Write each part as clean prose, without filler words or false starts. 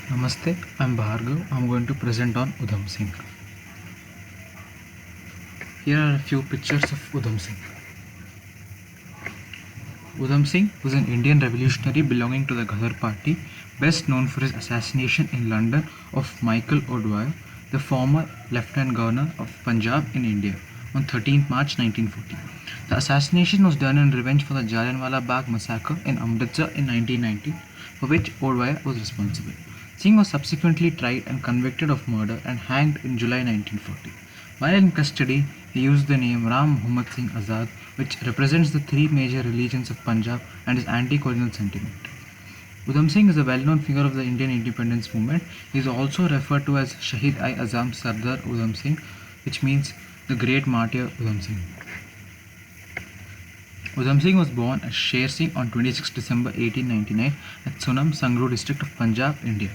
Namaste, I'm Bhargav. I'm going to present on Udham Singh. Here are a few pictures of Udham Singh. Udham Singh was an Indian revolutionary belonging to the Ghadar party, best known for his assassination in London of Michael O'Dwyer, the former Lieutenant Governor of Punjab in India, on 13th March 1940. The assassination was done in revenge for the Jallianwala Bagh massacre in Amritsar in 1919, for which O'Dwyer was responsible. Singh was subsequently tried and convicted of murder and hanged in July 1940. While in custody, he used the name Ram Muhammad Singh Azad, which represents the three major religions of Punjab and his anti-colonial sentiment. Udham Singh is a well-known figure of the Indian independence movement. He is also referred to as Shahid-i-Azam Sardar Udham Singh, which means the great martyr Udham Singh. Udham Singh was born as Sher Singh on 26 December 1899 at Sunam, Sangru district of Punjab, India.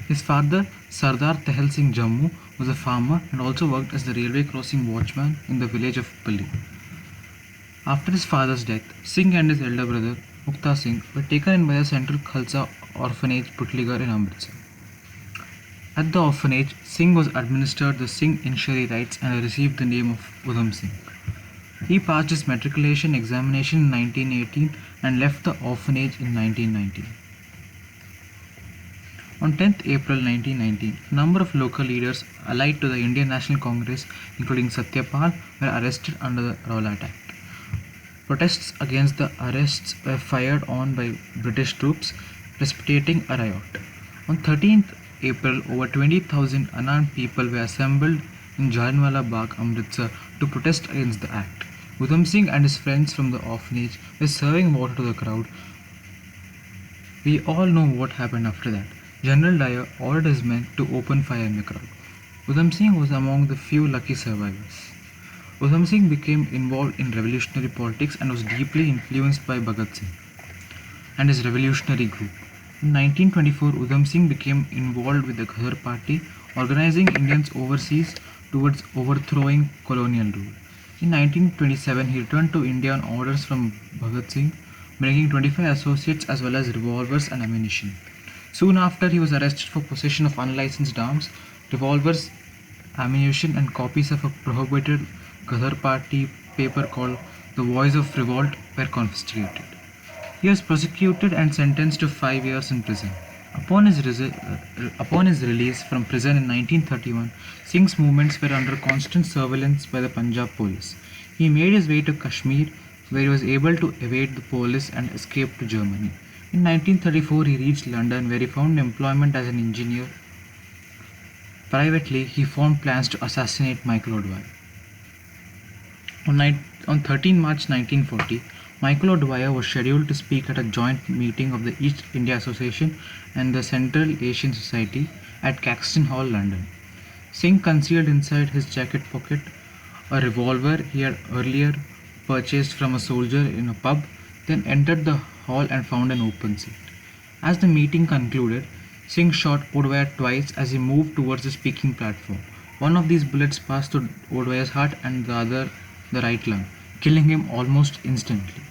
His father, Sardar Tehal Singh Jammu, was a farmer and also worked as the railway crossing watchman in the village of Pali. After his father's death, Singh and his elder brother, Mukta Singh, were taken in by the Central Khalsa Orphanage, Putligar in Amritsar. At the orphanage, Singh was administered the Singh initiatory rites and received the name of Udham Singh. He passed his matriculation examination in 1918 and left the orphanage in 1919. On 10th April 1919, a number of local leaders allied to the Indian National Congress, including Satyapal, were arrested under the Rowlatt Act. Protests against the arrests were fired on by British troops, precipitating a riot. On 13th April, over 20,000 unarmed people were assembled in Jallianwala Bagh, Amritsar, to protest against the act. Udham Singh and his friends from the orphanage were serving water to the crowd. We all know what happened after that. General Dyer ordered his men to open fire in the crowd. Udham Singh was among the few lucky survivors. Udham Singh became involved in revolutionary politics and was deeply influenced by Bhagat Singh and his revolutionary group. In 1924, Udham Singh became involved with the Ghadar party, organizing Indians overseas towards overthrowing colonial rule. In 1927, he returned to India on orders from Bhagat Singh, bringing 25 associates as well as revolvers and ammunition. Soon after, he was arrested for possession of unlicensed arms, revolvers, ammunition, and copies of a prohibited Ghadar party paper called The Voice of Revolt were confiscated. He was prosecuted and sentenced to 5 years in prison. Upon his release from prison in 1931, Singh's movements were under constant surveillance by the Punjab police. He made his way to Kashmir, where he was able to evade the police and escape to Germany. In 1934, he reached London, where he found employment as an engineer. Privately, he formed plans to assassinate Michael O'Dwyer. On 13 March 1940, Michael O'Dwyer was scheduled to speak at a joint meeting of the East India Association and the Central Asian Society at Caxton Hall, London. Singh concealed inside his jacket pocket a revolver he had earlier purchased from a soldier in a pub, then entered the hall and found an open seat. As the meeting concluded, Singh shot O'Dwyer twice as he moved towards the speaking platform. One of these bullets passed through O'Dwyer's heart and the other the right lung, killing him almost instantly.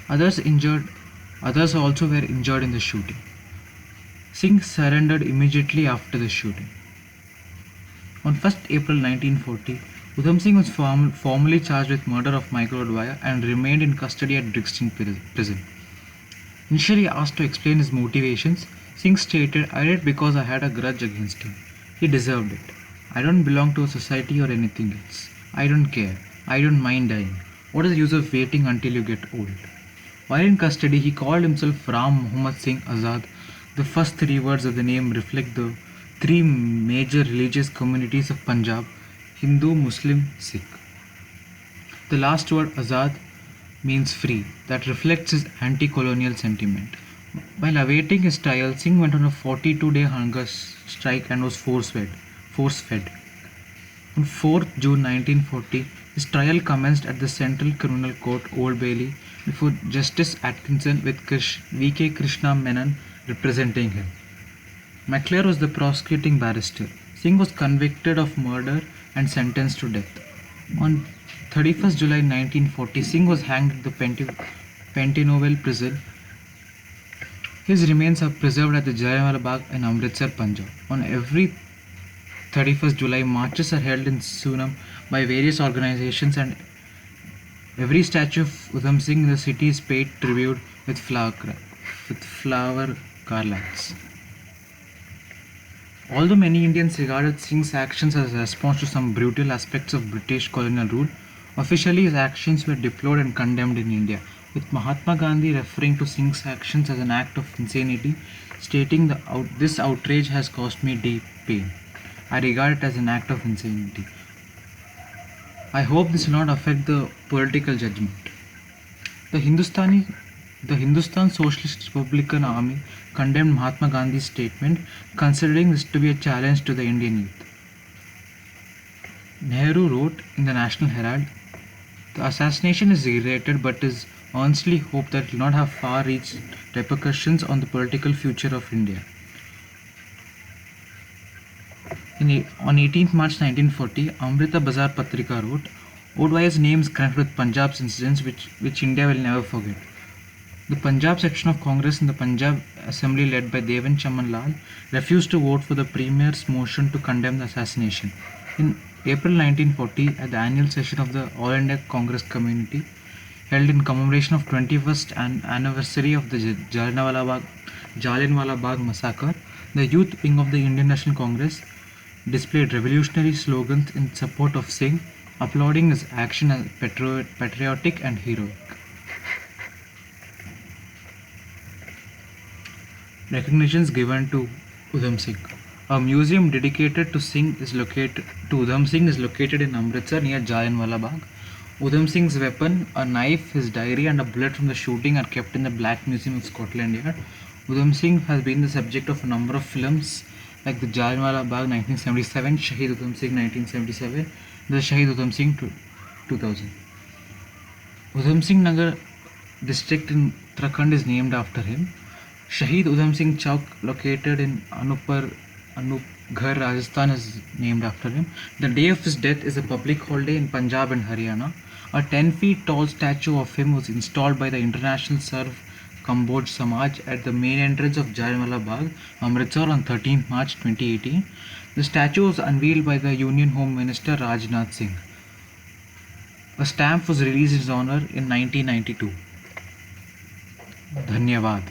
Others also were injured in the shooting. Singh surrendered immediately after the shooting. On 1st April 1940, Udham Singh was formally charged with murder of Michael O'Dwyer and remained in custody at Brixton Prison. Initially asked to explain his motivations, Singh stated, "I did it because I had a grudge against him. He deserved it. I don't belong to a society or anything else. I don't care. I don't mind dying. What is the use of waiting until you get old?" While in custody, he called himself Ram Muhammad Singh Azad. The first three words of the name reflect the three major religious communities of Punjab: Hindu, Muslim, Sikh. The last word, Azad, means free. That reflects his anti-colonial sentiment. While awaiting his trial, Singh went on a 42-day hunger strike and was force-fed. On 4th June 1940, his trial commenced at the Central Criminal Court, Old Bailey, before Justice Atkinson with V.K. Krishna Menon representing him. McClure was the prosecuting barrister. Singh was convicted of murder and sentenced to death. On 31st July 1940, Singh was hanged at the Pentonville prison His remains are preserved at the Jallianwala Bagh in Amritsar, Punjab. On every 31st July, marches are held in Sunam by various organizations, and every statue of Udham Singh in the city is paid tribute with flower garlands. Although many Indians regarded Singh's actions as a response to some brutal aspects of British colonial rule, officially his actions were deplored and condemned in India, with Mahatma Gandhi referring to Singh's actions as an act of insanity, stating this outrage has caused me deep pain. I regard it as an act of insanity. I hope this will not affect the political judgment. The Hindustan Socialist Republican Army condemned Mahatma Gandhi's statement, considering this to be a challenge to the Indian youth. Nehru wrote in the National Herald, "The assassination is regretted but is earnestly hoped that it will not have far-reaching repercussions on the political future of India." On 18th March 1940, Amrita Bazar Patrika wrote, "Odway's name is connected with Punjab's incidents which India will never forget." The Punjab section of Congress in the Punjab Assembly, led by Devan Chaman Lal, refused to vote for the Premier's motion to condemn the assassination. In April 1940, at the annual session of the All India Congress Committee, held in commemoration of 21st anniversary of the Jallianwala Bagh massacre, the youth wing of the Indian National Congress displayed revolutionary slogans in support of Singh, applauding his action as patriotic and heroic. Recognitions given to Udham Singh. A museum dedicated to Udham Singh is located in Amritsar near Jallianwala Bagh. Udham Singh's weapon, a knife, his diary, and a bullet from the shooting are kept in the Black Museum of Scotland Yard. Udham Singh has been the subject of a number of films like the Jallianwala Bagh 1977, Shahid Udham Singh 1977, the Shahid Udham Singh 2000. Udham Singh Nagar district in Uttarakhand is named after him. Shahid Udham Singh Chowk, located in Anupghar, Rajasthan, is named after him. The day of his death is a public holiday in Punjab and Haryana. A 10 feet tall statue of him was installed by the International Serve Kambodge Samaj at the main entrance of Jallianwala Bagh, Amritsar on 13 March 2018. The statue was unveiled by the Union Home Minister Rajnath Singh. A stamp was released in his honor in 1992. Dhanyavad.